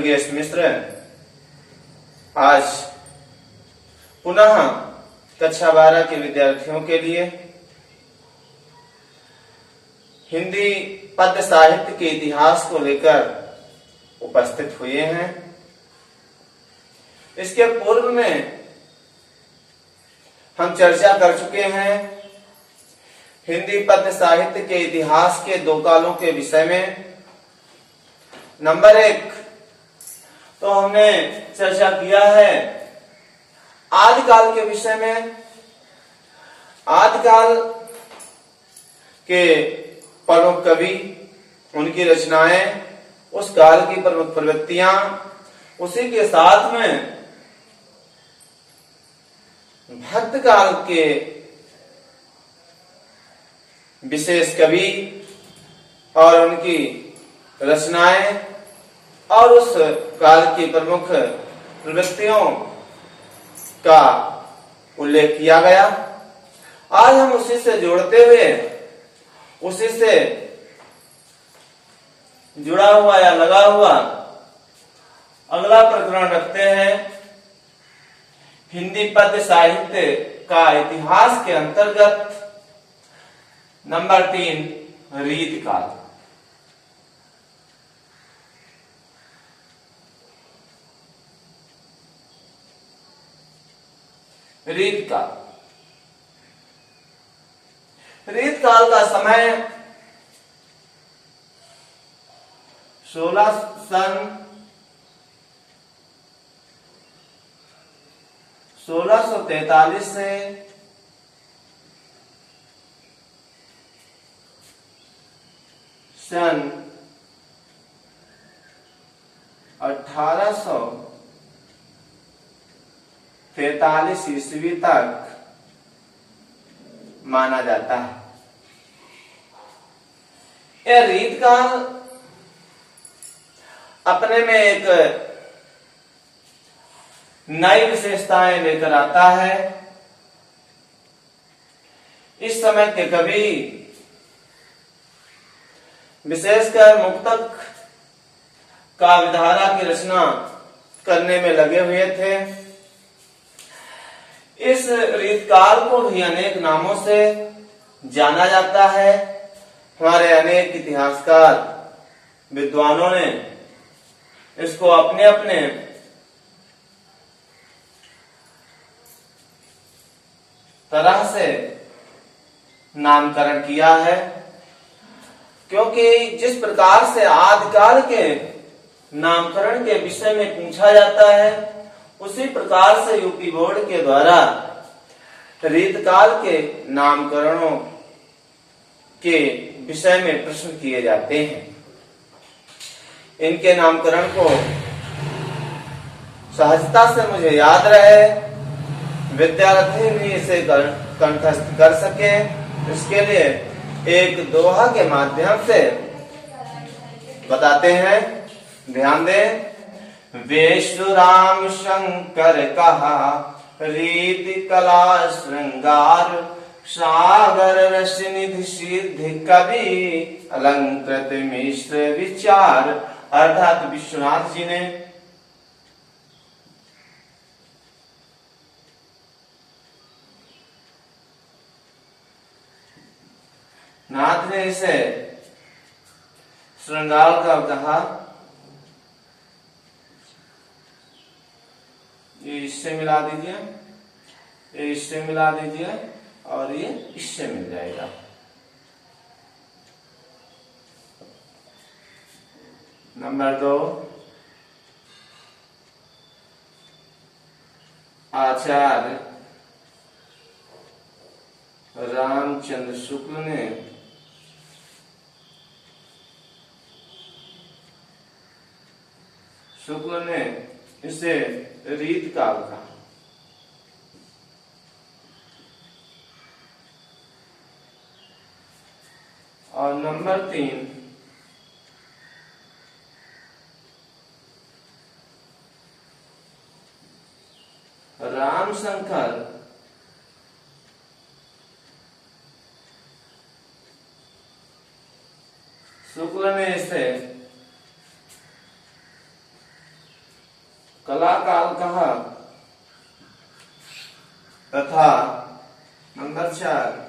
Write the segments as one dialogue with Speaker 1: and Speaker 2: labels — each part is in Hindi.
Speaker 1: दुर्गेश मिश्र आज पुनः कक्षा 12 के विद्यार्थियों के लिए हिंदी पद्य साहित्य के इतिहास को लेकर उपस्थित हुए हैं। इसके पूर्व में हम चर्चा कर चुके हैं हिंदी पद्य साहित्य के इतिहास के दो कालों के विषय में। नंबर 1 तो हमने चर्चा किया है आदिकाल के विषय में। आदिकाल के प्रमुख कवि, उनकी रचनाएं, उस काल की प्रमुख प्रवृत्तियां, उसी के साथ में भक्त काल के विशेष कवि और उनकी रचनाएं और उस काल की प्रमुख प्रवृत्तियों का उल्लेख किया गया। आज हम उसी से जोड़ते हुए उसी से जुड़ा हुआ या लगा हुआ अगला प्रकरण रखते हैं हिंदी पद्य साहित्य का इतिहास के अंतर्गत नंबर 3 रीत काल। रीत काल का समय 1643 से 1843 ईस्वी तक माना जाता है। यह रीत काल अपने में एक नई विशेषताएं लेकर आता है। इस समय के कवि विशेषकर मुक्तक काव्यधारा की रचना करने में लगे हुए थे। इस रीतकाल को भी अनेक नामों से जाना जाता है। हमारे अनेक इतिहासकार विद्वानों ने इसको अपने अपने तरह से नामकरण किया है, क्योंकि जिस प्रकार से आदिकाल के नामकरण के विषय में पूछा जाता है उसी प्रकार से यूपी बोर्ड के द्वारा रीतकाल के नामकरणों के विषय में प्रश्न किए जाते हैं। इनके नामकरण को सहजता से मुझे याद रहे, विद्यार्थी भी इसे कंठस्थ कर सके, इसके लिए एक दोहा के माध्यम से बताते हैं। ध्यान दें। वेशुराम शंकर कहा रीति कला श्रृंगार, सागर रस निधि सिद्धि कवि अलंकृत मिश्र विचार। अर्थात विश्वनाथ जी ने नाथ ने इसे श्रृंगार का कहा। ये इससे मिला दीजिए, ये इससे मिला दीजिए और ये इससे मिल जाएगा। नंबर 2 आचार्य रामचंद्र शुक्ल ने इसे रीत काल कहा। और नंबर 3 रामशंकर शुक्ल ने इसे तथा नंबर 4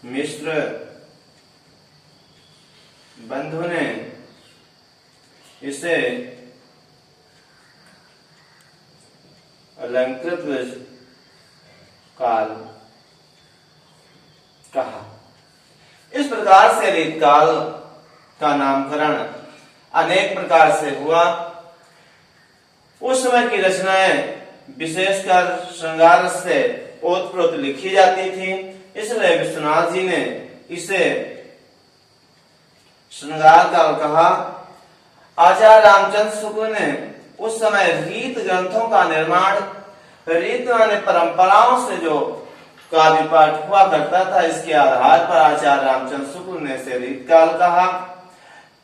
Speaker 1: मिश्र बंधु ने इसे अलंकृत काल कहा। इस प्रकार से रीतकाल का नामकरण अनेक प्रकार से हुआ। उस समय की रचनाएं विशेषकर श्रृंगार से ओतप्रोत लिखी जाती थी, इसलिए विश्वनाथ जी ने इसे श्रृंगार काल कहा। आचार्य रामचंद्र शुक्ल ने उस समय रीत ग्रंथों का निर्माण, रीत माने परंपराओं से जो काव्य पाठ हुआ करता था, इसके आधार पर आचार्य रामचंद्र शुक्ल ने इसे रीत काल कहा।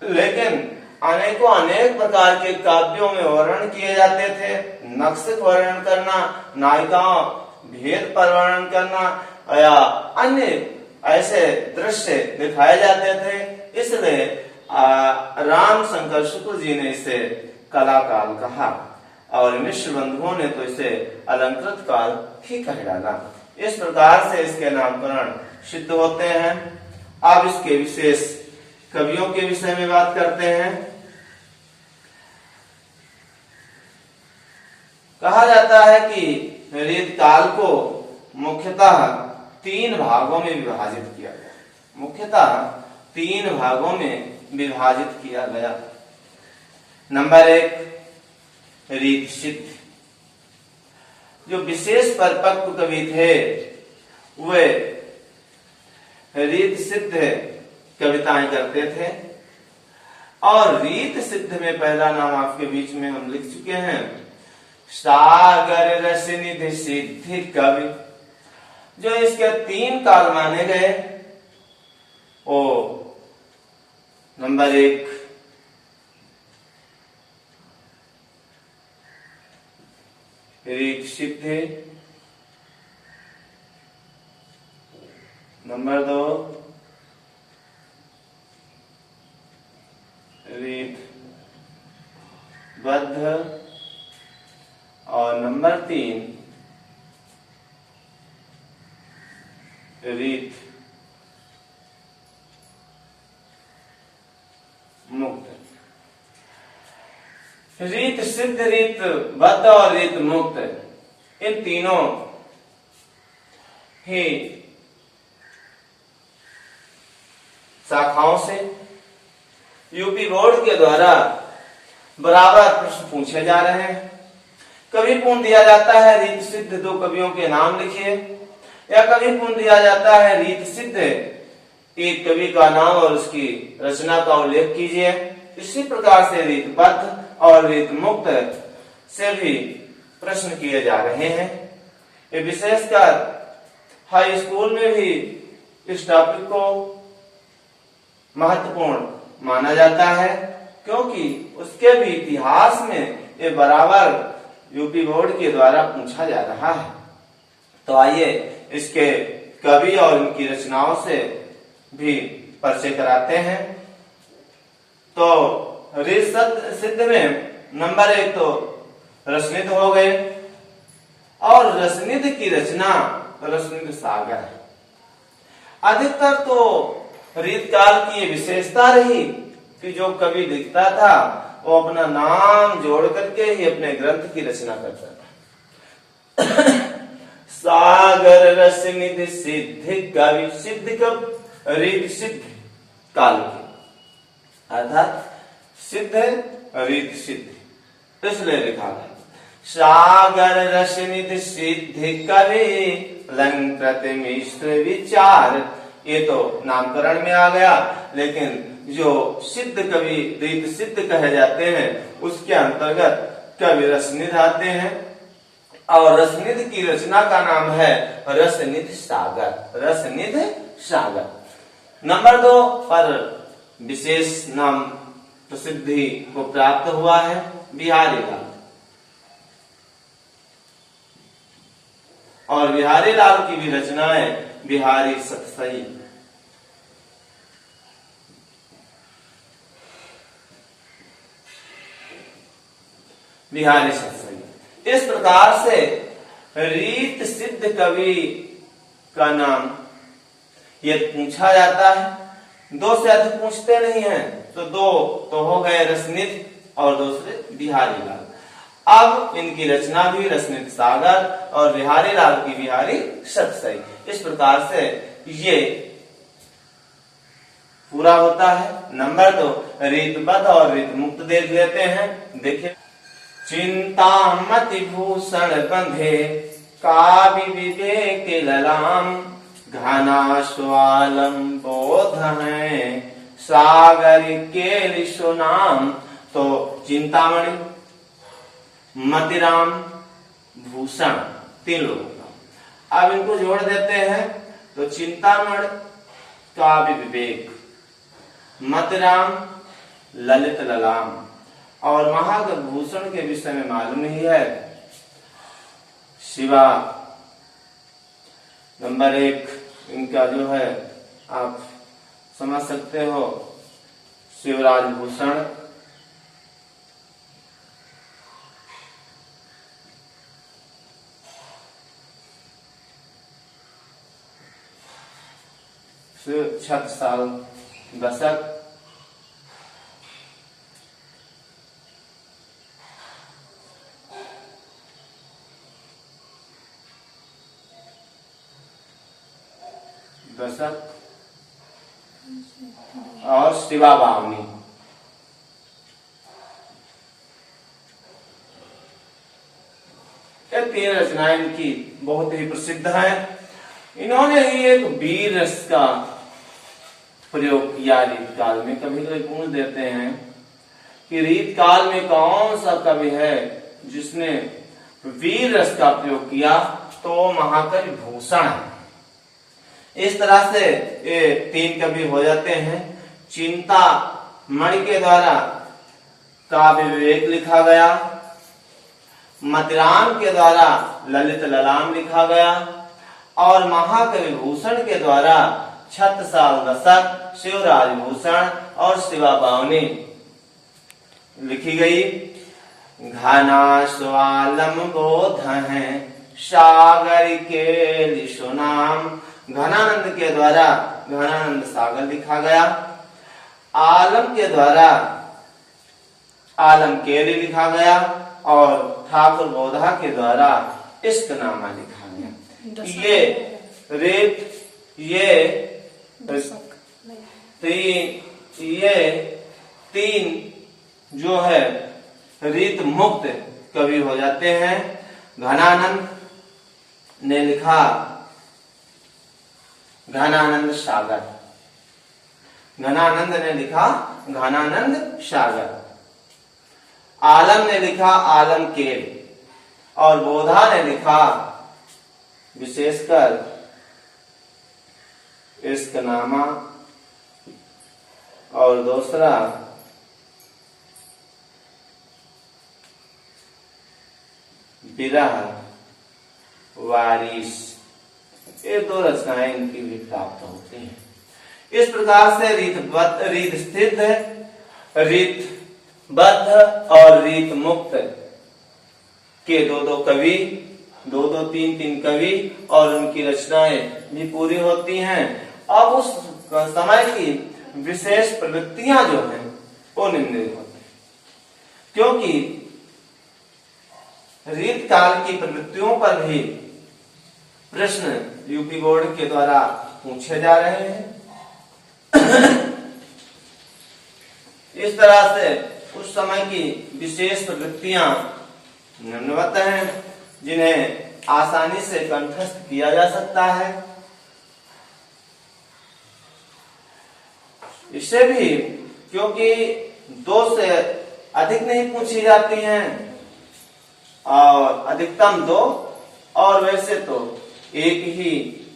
Speaker 1: लेकिन अनेक प्रकार के काव्यों में वर्णन किए जाते थे। नक्सिक वर्णन करना, नायिकाओं भेद पर वर्णन करना या अन्य ऐसे दृश्य दिखाए जाते थे, इसलिए राम शंकर शुक्ल जी ने इसे कला काल कहा और मिश्र बंधुओं ने तो इसे अलंकृत काल ही कह डाला। इस प्रकार से इसके नामकरण सिद्ध होते हैं। अब इसके विशेष कवियों के विषय में बात करते हैं। कहा जाता है कि रीतकाल को मुख्यतः 3 भागों में विभाजित किया गया। मुख्यतः 3 भागों में विभाजित किया गया। नंबर 1 रीत सिद्ध। जो विशेष परिपक्व कवि थे वे रीत सिद्ध कविताएं करते थे। और रीत सिद्ध में पहला नाम आपके बीच में हम लिख चुके हैं, सागर रस निधि सिद्धि कवि। जो इसके 3 काल माने गए वो नंबर 1 रीत सिद्ध, नंबर 2 रीत बद्ध और नंबर 3 रीत मुक्त। रीत सिद्ध, रीत बद्ध और रीत मुक्त, इन तीनों ही शाखाओं से यूपी बोर्ड के द्वारा बराबर प्रश्न पूछे जा रहे हैं। कवि पूर्ण दिया जाता है रीत सिद्ध 2 कवियों के नाम लिखिए, या कवि पूर्ण दिया जाता है रीत सिद्ध 1 कवि का नाम और उसकी रचना का उल्लेख कीजिए। इसी प्रकार से रीत बद्ध और रीत मुक्त से भी प्रश्न किए जा रहे हैं। ये विशेषकर हाई स्कूल में भी इस टॉपिक को महत्वपूर्ण माना जाता है, क्योंकि उसके भी इतिहास में ये बराबर यूपी बोर्ड के द्वारा पूछा जा रहा है। तो आइए इसके कवि और उनकी रचनाओं से भी परिचय कराते हैं। तो रीत सिद्ध में नंबर 1 तो रसनिध हो गए, और रसनिध की रचना रसनिध सागर है। अधिकतर तो रीतकाल की ये विशेषता रही कि जो कवि लिखता था वो अपना नाम जोड़ करके ही अपने ग्रंथ की रचना करता था। सागर रसनिध सिद्ध कवि, सिद्ध कब रीत सिद्ध काल की, अर्थात सिद्ध रीत सिद्ध, इसलिए लिखा है सागर रसनिध सिद्ध कवि अलंकृत मिश्र विचार। ये तो नामकरण में आ गया, लेकिन जो सिद्ध कवि रीत सिद्ध कहे जाते हैं उसके अंतर्गत कवि रसनिध आते हैं, और रसनिध की रचना का नाम है रसनिध सागर। रसनिध सागर। नंबर 2 पर विशेष नाम प्रसिद्धि को प्राप्त हुआ है बिहारी लाल। और बिहारी लाल की भी रचनाएं बिहारी सतसई, बिहारी सतसई। इस प्रकार से रीत सिद्ध कवि का नाम यदि पूछा जाता है, दो से अधिक पूछते नहीं हैं, तो दो तो हो गए रसनिधि और दूसरे बिहारी लाल। अब इनकी रचना भी रसनिधि सागर और बिहारी लाल की बिहारी सतसई। इस प्रकार से ये पूरा होता है। नंबर 2 रीतबद्ध और रीत मुक्त देख लेते हैं। देखिए, चिंता मति भूषण बंधे कावि विवेक ललाम, घना स्वालम बोध है सागर के सुनाम। तो चिंतामणि, मतिराम, भूषण, 3 लोगों का। अब इनको जोड़ देते हैं तो चिंतामणि काव्य विवेक, मतिराम ललित ललाम और महाभूषण के विषय में मालूम नहीं है शिवा। नंबर 1 इनका जो है आप समझ सकते हो शिवराज भूषण, छत्रसाल दशक, और शिवा बावनी। ये 3 रचनाएं इनकी बहुत ही प्रसिद्ध हैं। इन्होंने ही एक वीर रस का प्रयोग किया रीत काल में। कभी कभी पूछ देते हैं कि रीत काल में कौन सा कवि है जिसने वीर रस का प्रयोग किया, तो महाकवि भूषण है। इस तरह से ये 3 कवि हो जाते हैं। चिंता मणि के द्वारा काव्य विवेक लिखा गया, मतिराम के द्वारा ललित ललाम लिखा गया और महाकवि भूषण के द्वारा छत्रसाल दशक, शिवराज भूषण और शिवा बावनी लिखी गई। घना स्वालम बोध है सागर के सुनाम, घनानंद के द्वारा घनानंद सागर लिखा गया। आलम के द्वारा आलम केली लिखा गया और ठाकुर बोधा के द्वारा इश्कनामा लिखा गया। ये रेत ये तीन जो है रीत मुक्त कवि हो जाते हैं। घनानंद ने लिखा घनानंद सागर, घनानंद ने लिखा घनानंद सागर। आलम ने लिखा आलम केल और बोधा ने लिखा विशेषकर इश्कनामा और दूसरा विरह वारिस। ये 2 रचनाएं इनकी भी प्राप्त होती हैं। इस प्रकार से रीत स्थित, रीतबद्ध और रीत मुक्त के 2-2 कवि, 2-2, 3-3 कवि और उनकी रचनाएं भी पूरी होती हैं। अब उस समय की विशेष प्रवृत्तियां जो हैं वो निम्नलिखित होती हैं, क्योंकि रीत काल की प्रवृत्तियों पर भी प्रश्न यूपी बोर्ड के द्वारा पूछे जा रहे हैं। इस तरह से उस समय की विशेष प्रवृत्तियां निम्नवत हैं जिन्हें आसानी से कंठस्थ किया जा सकता है। इससे भी क्योंकि 2 से अधिक नहीं पूछी जाती हैं और अधिकतम 2, और वैसे तो एक ही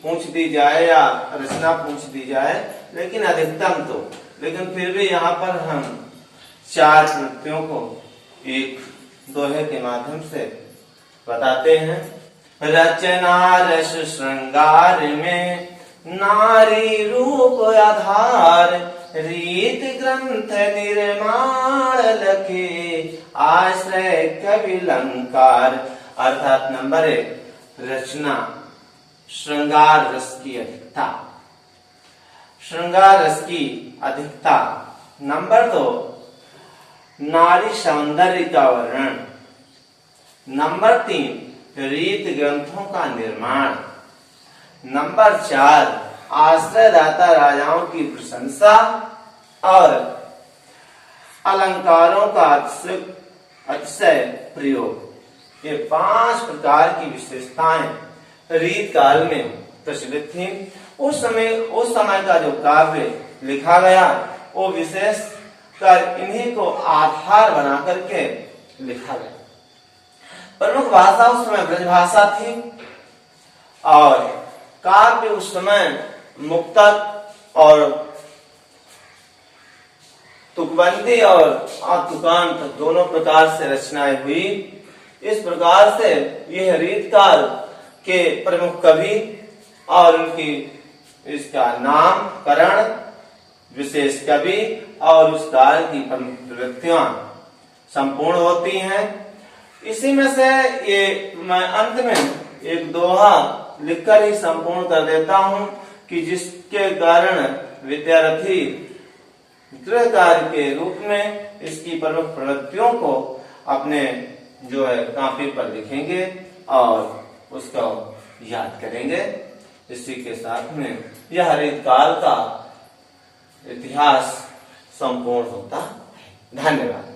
Speaker 1: पूछ दी जाए या रचना पूछ दी जाए, लेकिन अधिकतम तो, लेकिन फिर भी यहाँ पर हम 4 प्रवृत्तियों को एक दोहे के माध्यम से बताते हैं। रचना रस श्रृंगार में नारी रूप आधार, रीत ग्रंथ निर्माण लखे आश्रय कवि अलंकार। अर्थात नंबर 1 रचना श्रृंगार रस की अधिकता, श्रृंगार रस की अधिकता। नंबर 2 नारी सौंदर्य का वर्णन। नंबर 3 रीत ग्रंथों का निर्माण। नंबर 4 आश्रयदाता राजाओं की प्रशंसा और अलंकारों का अतिशय प्रयोग। ये 5 प्रकार की विशेषताएं रीत काल में प्रचलित थी। उस समय का जो काव्य लिखा गया वो विशेष कर इन्हीं को आधार बना करके लिखा गया। प्रमुख भाषा उस समय ब्रजभाषा थी और काव्य उस समय मुक्तक और तुकबंदी और तुकांत दोनों प्रकार से रचनाएं हुई। इस प्रकार से यह रीत काल के प्रमुख कवि और उनकी इसका नामकरण, विशेष कवि और उस काल की प्रमुख प्रवृत्तियां संपूर्ण होती हैं। इसी में से ये मैं अंत में एक दोहा लिखकर ही संपूर्ण कर देता हूं कि जिसके कारण विद्यार्थी गृह कार्य के रूप में इसकी प्रमुख प्रवृत्तियों को अपने जो है कापी पर लिखेंगे और उसको याद करेंगे। इसी के साथ में यह रीत काल का इतिहास संपूर्ण होता है। धन्यवाद।